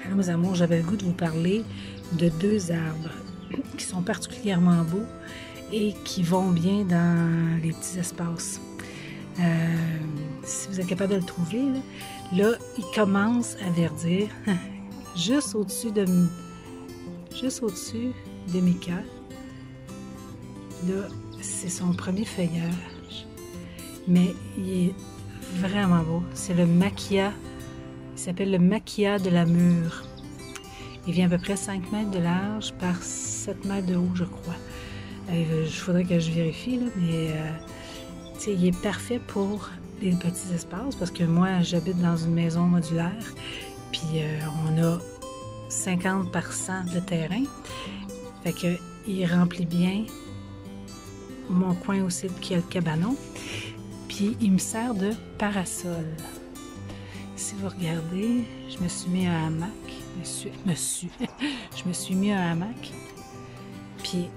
Alors mes amours, j'avais le goût de vous parler de deux arbres qui sont particulièrement beaux et qui vont bien dans les petits espaces. Si vous êtes capable de le trouver, là il commence à verdir juste au-dessus de Mika. Là, c'est son premier feuillage, mais il est vraiment beau. C'est le maquia. Il s'appelle le maquia de la mûre. Il vient à peu près 5 mètres de large par 7 mètres de haut, je crois. Il faudrait que je vérifie, là, mais il est parfait pour les petits espaces parce que moi, j'habite dans une maison modulaire, puis on a 50% de terrain. Fait que il remplit bien mon coin aussi qui est le cabanon. Puis il me sert de parasol. Si vous regardez, je me suis mis un hamac. Je me suis mis un hamac. Puis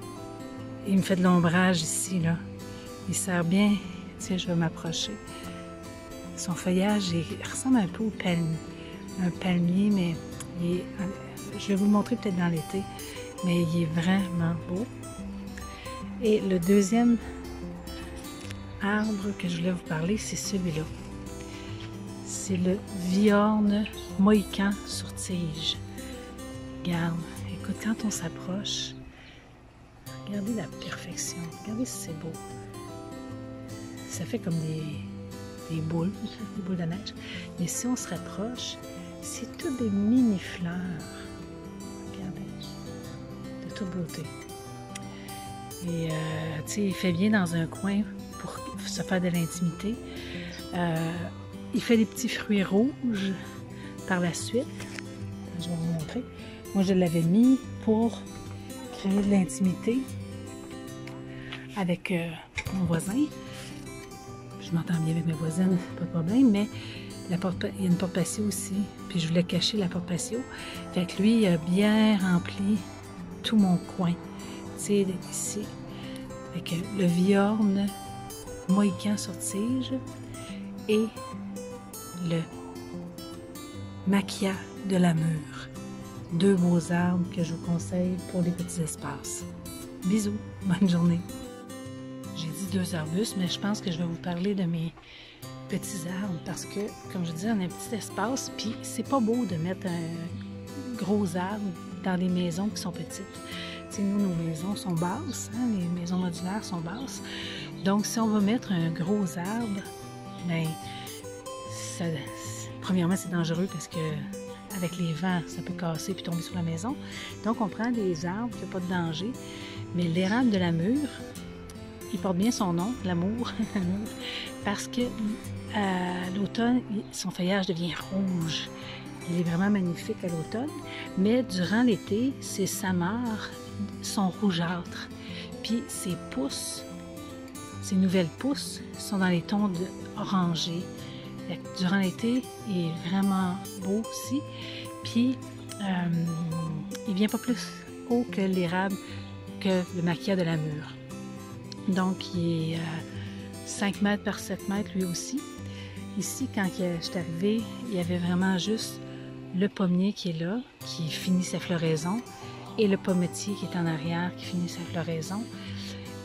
il me fait de l'ombrage ici, là. Il sert bien. Tiens, je vais m'approcher. Son feuillage, il ressemble un peu au palmier. Un palmier, mais je vais vous le montrer peut-être dans l'été. Mais il est vraiment beau. Et le deuxième arbre que je voulais vous parler, c'est celui-là. C'est le Viorne mohican sur tige. Regarde, écoute, quand on s'approche, regardez la perfection. Regardez si c'est beau. Ça fait comme des boules de neige. Mais si on se rapproche, c'est toutes des mini-fleurs. Regardez, de toute beauté. Et, tu sais, il fait bien dans un coin pour se faire de l'intimité. Il fait des petits fruits rouges par la suite. Je vais vous montrer. Moi, je l'avais mis pour créer de l'intimité avec mon voisin. Je m'entends bien avec mes voisines, pas de problème, mais il y a une porte patio aussi. Puis je voulais cacher la porte patio. Fait que lui, il a bien rempli tout mon coin. Tu sais, ici. Fait que le Viorne mohican sur tige et le maquia de la mûre. Deux beaux arbres que je vous conseille pour les petits espaces. Bisous, bonne journée. J'ai dit deux arbustes, mais je pense que je vais vous parler de mes petits arbres parce que, comme je dis, on a un petit espace, puis c'est pas beau de mettre un gros arbre dans des maisons qui sont petites. Tu sais, nous, nos maisons sont basses, hein, les maisons modulaires sont basses. Donc, si on va mettre un gros arbre, bien, premièrement, c'est dangereux parce que avec les vents, ça peut casser puis tomber sur la maison. Donc, on prend des arbres qui n'ont pas de danger. Mais l'érable de la mûre, il porte bien son nom, l'amour, parce que à l'automne, son feuillage devient rouge. Il est vraiment magnifique à l'automne, mais durant l'été, ses samars sont rougeâtres. Puis ses pousses, ses nouvelles pousses, sont dans les tons orangés. Durant l'été, il est vraiment beau aussi. Puis, il vient pas plus haut que l'érable, que le maquia de la mûre. Donc, il est 5 mètres par 7 mètres lui aussi. Ici, quand je suis arrivée, il y avait vraiment juste le pommier qui est là, qui finit sa floraison, et le pommetier qui est en arrière, qui finit sa floraison.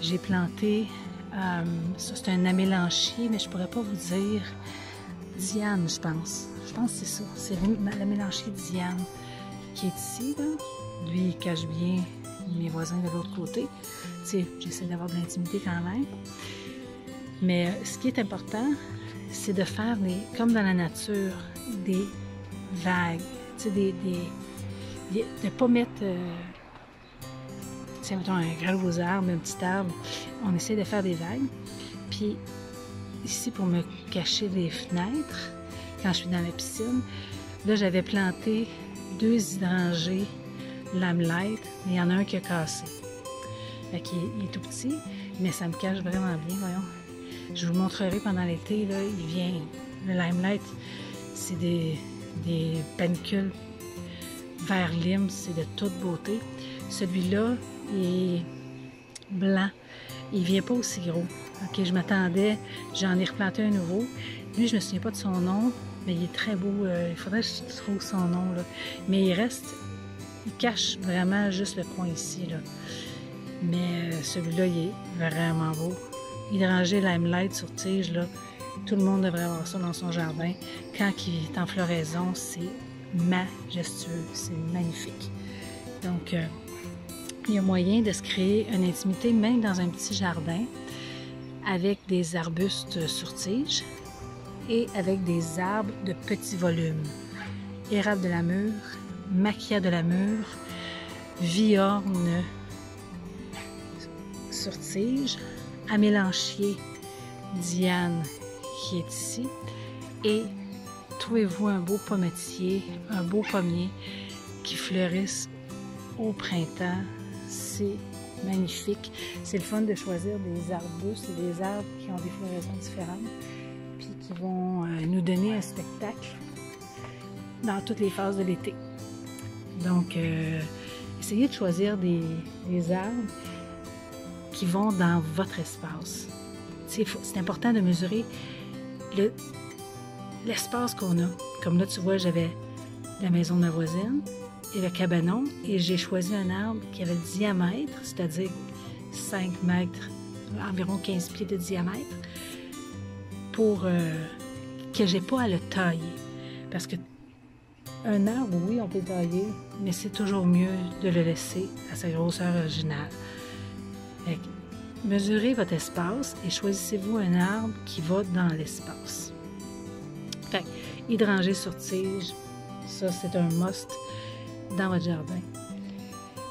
J'ai planté, ça c'est un amélanchier, mais je pourrais pas vous dire Diane, je pense. Je pense que c'est ça. C'est l'amélanchier Diane qui est ici, là. Lui, il cache bien mes voisins de l'autre côté. Tu sais, j'essaie d'avoir de l'intimité quand même. Mais ce qui est important, c'est de faire, comme dans la nature, des vagues. Tu sais, de ne pas mettre, tiens, mettons un gros arbre, un petit arbre. On essaie de faire des vagues. Puis, ici, pour me cacher des fenêtres, quand je suis dans la piscine, là, j'avais planté 2 hydrangées lamelight, mais il y en a un qui a cassé. Fait qu'il est tout petit, mais ça me cache vraiment bien, voyons. Je vous le montrerai pendant l'été, là, il vient, le limelight, c'est des panicules vert lime, c'est de toute beauté. Celui-là, il est blanc, il vient pas aussi gros. Ok, je m'attendais, j'en ai replanté un nouveau. Lui, je me souviens pas de son nom, mais il est très beau. Il faudrait que je trouve son nom, là. Mais il cache vraiment juste le coin ici, là. Mais celui-là, il est vraiment beau. Hydrangée Limelight sur tige, là. Tout le monde devrait avoir ça dans son jardin. Quand il est en floraison, c'est majestueux, c'est magnifique. Donc, il y a moyen de se créer une intimité, même dans un petit jardin, avec des arbustes sur tige et avec des arbres de petit volume. Érable de la mûre, maquia de la mûre, viorne sur tige, amélanchier Diane qui est ici, et trouvez-vous un beau pommetier, un beau pommier qui fleurisse au printemps. C'est magnifique. C'est le fun de choisir des arbustes et des arbres qui ont des floraisons différentes, puis qui vont nous donner un spectacle dans toutes les phases de l'été. Donc, essayez de choisir des arbres qui vont dans votre espace. C'est important de mesurer l'espace qu'on a. Comme là, tu vois, j'avais la maison de ma voisine et le cabanon, et j'ai choisi un arbre qui avait le diamètre, c'est-à-dire 5 mètres, environ 15 pieds de diamètre, pour que j'ai pas à le tailler. Parce que un arbre, oui, on peut le tailler, mais c'est toujours mieux de le laisser à sa grosseur originale. Fait que, mesurez votre espace et choisissez-vous un arbre qui va dans l'espace. Fait que, hydrangée sur tige, ça c'est un must dans votre jardin.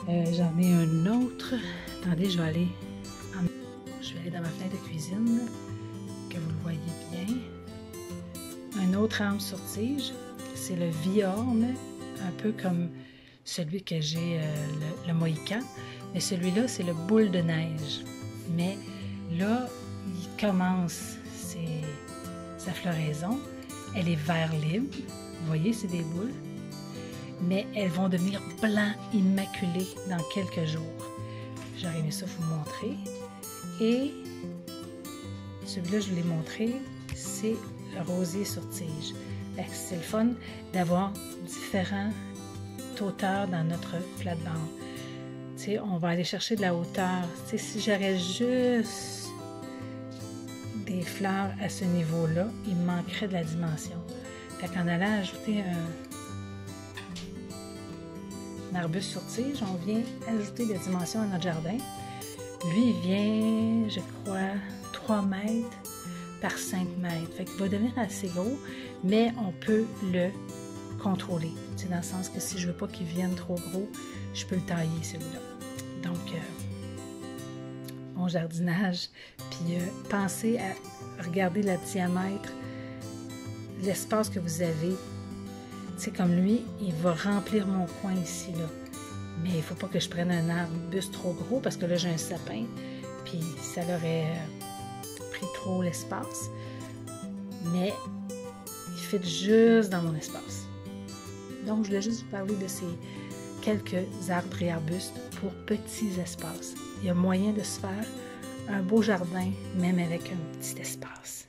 J'en ai un autre. Attendez, je vais aller dans ma fenêtre de cuisine, que vous le voyez bien. Un autre arbre sur tige, c'est le viorne, un peu comme celui que j'ai, le mohican. Mais celui-là, c'est le boule de neige. Mais là, il commence sa floraison. Elle est vert libre. Vous voyez, c'est des boules. Mais elles vont devenir blanc immaculé dans quelques jours. J'aurais aimé ça vous montrer. Et celui-là, je vous l'ai montré, c'est le rosier sur tige. C'est le fun d'avoir différentes hauteurs dans notre plate-bande. On va aller chercher de la hauteur. T'sais, si j'aurais juste des fleurs à ce niveau-là, il me manquerait de la dimension. Fait qu'en allant ajouter un arbuste sur tige, on vient ajouter des dimensions à notre jardin. Lui, il vient, je crois, 3 mètres par 5 mètres. Fait qu'il va devenir assez gros, mais on peut le contrôler. C'est dans le sens que si je veux pas qu'il vienne trop gros, je peux le tailler celui-là. Donc, bon jardinage. Puis, pensez à regarder le diamètre, l'espace que vous avez. C'est comme lui, il va remplir mon coin ici, là. Mais il ne faut pas que je prenne un arbuste trop gros parce que là, j'ai un sapin. Puis, ça l'aurait pris trop l'espace. Mais il fit juste dans mon espace. Donc, je voulais juste vous parler de ces quelques arbres et arbustes pour petits espaces. Il y a moyen de se faire un beau jardin, même avec un petit espace.